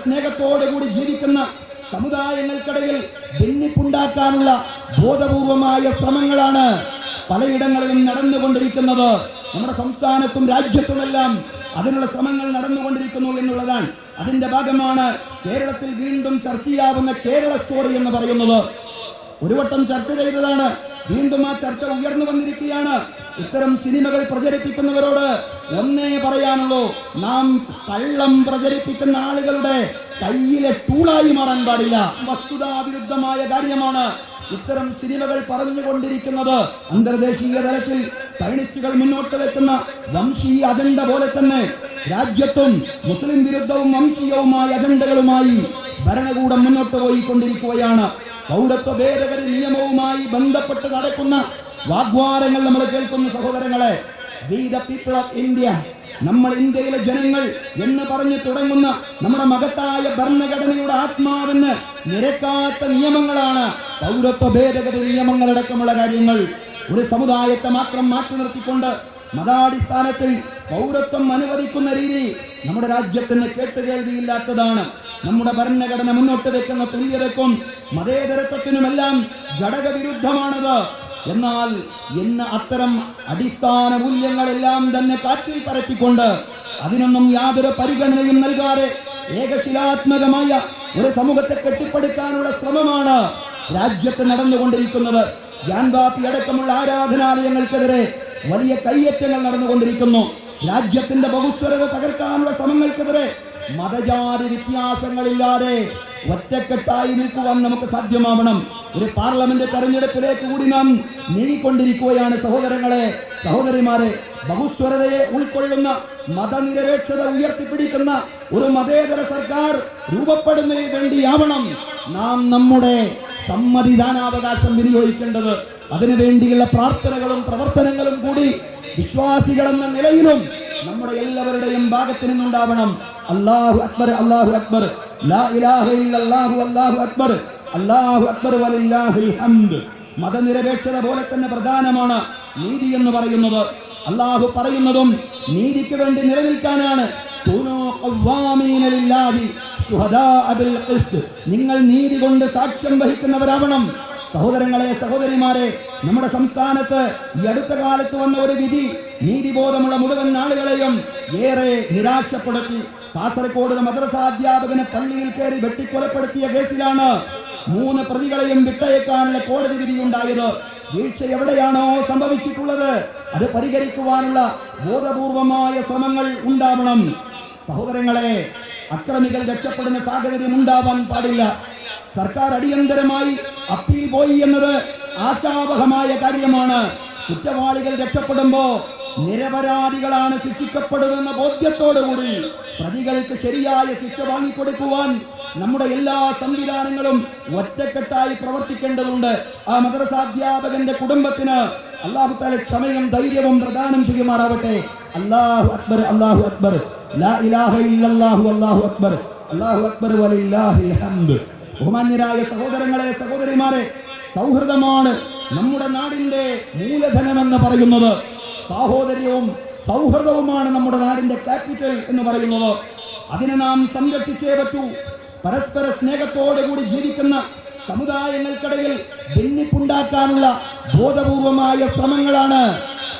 സ്നേഹത്തോടുകൂടി ജീവിക്കുന്ന സമുദായങ്ങൾക്കിടയിൽ ഭിന്നിപ്പുണ്ടാക്കാനുള്ള ബോധപൂർവമായ ശ്രമങ്ങളാണ് പലയിടങ്ങളിലും നടന്നുകൊണ്ടിരിക്കുന്നത്. നമ്മുടെ സംസ്ഥാനത്തും രാജ്യത്തുമെല്ലാം അതിനുള്ള ശ്രമങ്ങൾ നടന്നുകൊണ്ടിരിക്കുന്നു എന്നുള്ളതാണ്. അതിന്റെ ഭാഗമാണ് കേരളത്തിൽ വീണ്ടും ചർച്ചയാവുന്ന കേരള സ്റ്റോറി എന്ന് പറയുന്നത്. ഒരു വട്ടം ചർച്ച ചെയ്തതാണ്, വീണ്ടും ആ ചർച്ച ഉയർന്നു വന്നിരിക്കുകയാണ്. ഇത്തരം സിനിമകൾ പ്രചരിപ്പിക്കുന്നവരോട് ഒന്നേ പറയാനുള്ളൂ, നാം കള്ളം പ്രചരിപ്പിക്കുന്ന ആളുകളുടെ കയ്യിലെ ടൂളായി മാറാൻ പാടില്ല. വസ്തുതാവിരുദ്ധമായ കാര്യമാണ് ഇത്തരം സിനിമകൾ പറഞ്ഞുകൊണ്ടിരിക്കുന്നത്. അന്തർദേശീയ തലത്തിൽ സയനിസ്റ്റുകൾ മുന്നോട്ട് വെക്കുന്ന വംശീയ അജണ്ട പോലെ തന്നെ രാജ്യത്തും മുസ്ലിം വിരുദ്ധവും വംശീയവുമായ അജണ്ടകളുമായി ഭരണകൂടം മുന്നോട്ട് പോയിക്കൊണ്ടിരിക്കുകയാണ്. പൗരത്വ ഭേദഗതി നിയമവുമായി ബന്ധപ്പെട്ട് നടക്കുന്ന വാഗ്വാദങ്ങൾ നമ്മൾ കേൾക്കുന്ന സഹോദരങ്ങളെ. We the people of India, നമ്മൾ ഇന്ത്യയിലെ ജനങ്ങൾ എന്ന് പറഞ്ഞു തുടങ്ങുന്ന നമ്മുടെ മഹത്തായ ഭരണഘടനയുടെ ആത്മാവിന് നിരക്കാത്ത നിയമങ്ങളാണ് പൗരത്വ ഭേദഗതി നിയമങ്ങളടക്കമുള്ള കാര്യങ്ങൾ. ഒരു സമുദായത്തെ മാത്രം മാറ്റി നിർത്തിക്കൊണ്ട് മതാടിസ്ഥാനത്തിൽ പൗരത്വം അനുവദിക്കുന്ന രീതി നമ്മുടെ രാജ്യത്തിന് കേട്ടുകേൾവിയില്ലാത്തതാണ്. നമ്മുടെ ഭരണഘടന മുന്നോട്ട് വെക്കുന്ന തുല്യതയ്ക്കും മതേതരത്വത്തിനുമെല്ലാം ഘടകവിരുദ്ധമാണത്. എന്നാൽ ഇന്ന് അത്തരം അടിസ്ഥാന മൂല്യങ്ങളെല്ലാം തന്നെ കാറ്റിൽ പറത്തിക്കൊണ്ട് അതിനൊന്നും യാതൊരു പരിഗണനയും നൽകാതെ ഏകശിലാത്മകമായ ഒരു സമൂഹത്തെ കെട്ടിപ്പടുക്കാനുള്ള ശ്രമമാണ് രാജ്യത്ത് നടന്നുകൊണ്ടിരിക്കുന്നത്. ജ്ഞാൻവാപി അടക്കമുള്ള ആരാധനാലയങ്ങൾക്കെതിരെ വലിയ കയ്യേറ്റങ്ങൾ നടന്നുകൊണ്ടിരിക്കുന്നു. രാജ്യത്തിന്റെ ബഹുസ്വരത തകർക്കാനുള്ള ശ്രമങ്ങൾക്കെതിരെ മതജാതി വ്യത്യാസങ്ങളില്ലാതെ ഒറ്റക്കെട്ടായി നിൽക്കുവാൻ നമുക്ക് സാധ്യമാവണം. ഒരു പാർലമെന്റ് തെരഞ്ഞെടുപ്പിലേക്ക് കൂടി നാം നീങ്ങിക്കൊണ്ടിരിക്കുകയാണ് സഹോദരങ്ങളെ, സഹോദരിമാരെ. ബഹുസ്വരതയെ ഉൾക്കൊള്ളുന്ന മതനിരപേക്ഷത ഉയർത്തിപ്പിടിക്കുന്ന ഒരു മതേതര സർക്കാർ രൂപപ്പെടുന്നതിന് വേണ്ടിയാവണം നാം നമ്മുടെ സമ്മതിദാനാവകാശം വിനിയോഗിക്കേണ്ടത്. അതിനുവേണ്ടിയുള്ള പ്രാർത്ഥനകളും പ്രവർത്തനങ്ങളും കൂടി വിശ്വാസികളെന്ന നിലയിലും നമ്മുടെ എല്ലാവരുടെയും ഭാഗത്തു നിന്നുണ്ടാവണം. അല്ലാഹു അക്ബർ, അല്ലാഹു അക്ബർ, ലാ ഇലാഹ ഇല്ലല്ലാഹു, അല്ലാഹു അക്ബർ, അല്ലാഹു അക്ബർ വലില്ലാഹിൽ ഹംദ്. മതനിരപേക്ഷത പോലെ തന്നെ പ്രധാനമാണ് നീതി എന്ന് പറയുന്നത്. അല്ലാഹു പറയുന്നതും നീതിക്ക് വേണ്ടി നിലനിൽക്കാനാണ്. നിങ്ങൾ നീതി കൊണ്ട് സാക്ഷ്യം വഹിക്കുന്നവരാവണം. സഹോദരങ്ങളെ, സഹോദരിമാരെ, നമ്മുടെ സംസ്ഥാനത്ത് ഈ അടുത്ത കാലത്ത് വന്ന ഒരു വിധി നീതിബോധമുള്ള മുഴുവൻ ആളുകളെയും ഏറെ നിരാശപ്പെടുത്തി. കാസർഗോഡ് മദ്രസാധ്യാപകനെ പള്ളിയിൽ കയറി വെട്ടിക്കൊലപ്പെടുത്തിയ കേസിലാണ് 3 പ്രതികളെയും വിട്ടയക്കാനുള്ള കോടതി വിധിയുണ്ടായത്. വീഴ്ച എവിടെയാണോ സംഭവിച്ചിട്ടുള്ളത് അത് പരിഹരിക്കുവാനുള്ള ബോധപൂർവമായ ശ്രമങ്ങൾ ഉണ്ടാവണം. സഹോദരങ്ങളെ, അക്രമികൾ രക്ഷപ്പെടുന്ന സാഹചര്യം ഉണ്ടാവാൻ പാടില്ല. സർക്കാർ അടിയന്തരമായി അപ്പീൽ പോയി എന്നത് ആശാവഹമായ കാര്യമാണ്. കുറ്റവാളികൾ രക്ഷപ്പെടുമ്പോ നിരപരാധികളാണ് ശിക്ഷിക്കപ്പെടുമെന്ന ബോധ്യത്തോടുകൂടി പ്രതികൾക്ക് ശരിയായ ശിക്ഷ വാങ്ങിക്കൊടുക്കുവാൻ നമ്മുടെ എല്ലാ സംവിധാനങ്ങളും ഒറ്റക്കെട്ടായി പ്രവർത്തിക്കേണ്ടതുണ്ട്. ആ മദ്രസാധ്യാപകന്റെ കുടുംബത്തിന് അല്ലാഹു തആല ക്ഷമയും ധൈര്യവും പ്രദാനം ചെയ്യുമാറാവട്ടെ. അല്ലാഹു അക്ബർ, അല്ലാഹു അക്ബർ, ലാ ഇലാഹ ഇല്ലല്ലാഹു, അല്ലാഹു അക്ബർ, അല്ലാഹു അക്ബർ വലില്ലാഹിൽ ഹംദ്. ബഹുമാന്യരായ സഹോദരങ്ങളെ, സഹോദരിമാരെ, സൗഹൃദമാണ് നമ്മുടെ നാടിന്റെ മൂലധനമെന്ന് പറയുന്നത്. സാഹോദര്യവും സൗഹൃദവുമാണ് നമ്മുടെ നാടിന്റെ ക്യാപിറ്റൽ എന്ന് പറയുന്നത്. അതിനെ നാം സംരക്ഷിച്ചേ പറ്റൂ. പരസ്പര സ്നേഹത്തോടുകൂടി ജീവിക്കുന്ന സമുദായങ്ങൾക്കിടയിൽ ഭിന്നിപ്പുണ്ടാക്കാനുള്ള ബോധപൂർവമായ ശ്രമങ്ങളാണ്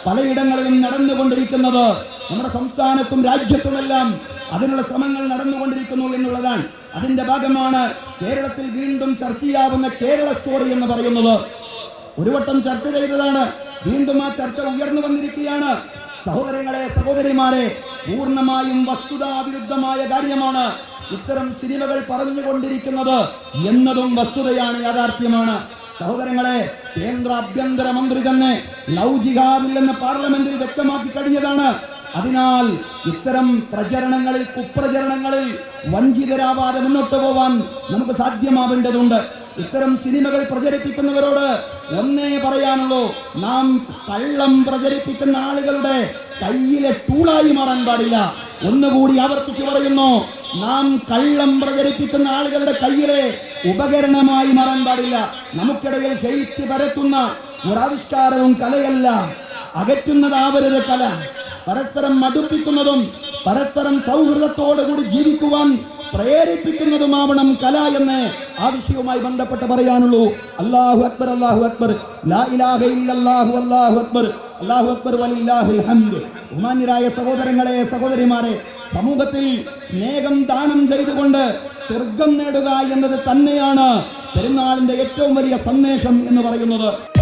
പലയിടങ്ങളിലും നടന്നുകൊണ്ടിരിക്കുന്നത്. നമ്മുടെ സംസ്ഥാനത്തും രാജ്യത്തുമെല്ലാം അതിനുള്ള ശ്രമങ്ങൾ നടന്നുകൊണ്ടിരിക്കുന്നു എന്നുള്ളതാണ്. അതിന്റെ ഭാഗമാണ് കേരളത്തിൽ വീണ്ടും ചർച്ചയാവുന്ന കേരള സ്റ്റോറി എന്ന് പറയുന്നത്. ഒരു വട്ടം ചർച്ച ചെയ്തതാണ്, വീണ്ടും ആ ചർച്ച ഉയർന്നു വന്നിരിക്കുകയാണ്. സഹോദരങ്ങളെ, സഹോദരിമാരെ, പൂർണ്ണമായും വസ്തുതാവിരുദ്ധമായ കാര്യമാണ് ഇത്തരം സിനിമകൾ പറഞ്ഞുകൊണ്ടിരിക്കുന്നത് എന്നതും വസ്തുതയാണ്, യാഥാർത്ഥ്യമാണ്. സഹോദരങ്ങളെ, കേന്ദ്ര ആഭ്യന്തര മന്ത്രി തന്നെ ലവ് ജിഹാദില്ലെന്ന് പാർലമെന്റിൽ വ്യക്തമാക്കി കഴിഞ്ഞതാണ്. അതിനാൽ ഇത്തരം പ്രചരണങ്ങളിൽ, കുപ്രചരണങ്ങളിൽ വഞ്ചിതരാവാതെ മുന്നോട്ട് പോവാൻ നമുക്ക് സാധ്യമാവേണ്ടതുണ്ട്. ഇത്തരം സിനിമകൾ പ്രചരിപ്പിക്കുന്നവരോട് ഒന്നേ പറയാനുള്ളൂ, നാം കള്ളം പ്രചരിപ്പിക്കുന്ന ആളുകളുടെ കയ്യിലെ ടൂളായി മാറാൻ പാടില്ല. ഒന്നുകൂടി ആവർത്തിച്ചു പറയുന്നു, നാം കള്ളം പ്രചരിപ്പിക്കുന്ന ആളുകളുടെ കയ്യിലെ ഉപകരണമായി മാറാൻ പാടില്ല. നമുക്കിടയിൽ ഹെയ്റ്റ് പരത്തുന്ന ഒരാവിഷ്കാരവും കലയല്ല. അകറ്റുന്നതാവരുത് കല. പരസ്പരം മടുപ്പിക്കുന്നതും പരസ്പരം സൗഹൃദത്തോടുകൂടി ജീവിക്കുവാൻ പ്രേരിപ്പിക്കുന്നതുമാവണം കല എന്ന് ആ വിഷയവുമായി ബന്ധപ്പെട്ട് പറയാനുള്ളൂ. അല്ലാഹു അക്ബർ, അല്ലാഹു അക്ബർ, ലാ ഇലാഹ ഇല്ലല്ലാഹു, അല്ലാഹു അക്ബർ, അല്ലാഹു അക്ബർ വലില്ലാഹിൽ ഹംദ്. ബഹുമാന്യരായ സഹോദരങ്ങളെ, സഹോദരിമാരെ, സമൂഹത്തിൽ സ്നേഹം ദാനം ചെയ്തുകൊണ്ട് സ്വർഗം നേടുക എന്നത് തന്നെയാണ് പെരുന്നാളിന്റെ ഏറ്റവും വലിയ സന്ദേശം എന്ന് പറയുന്നത്.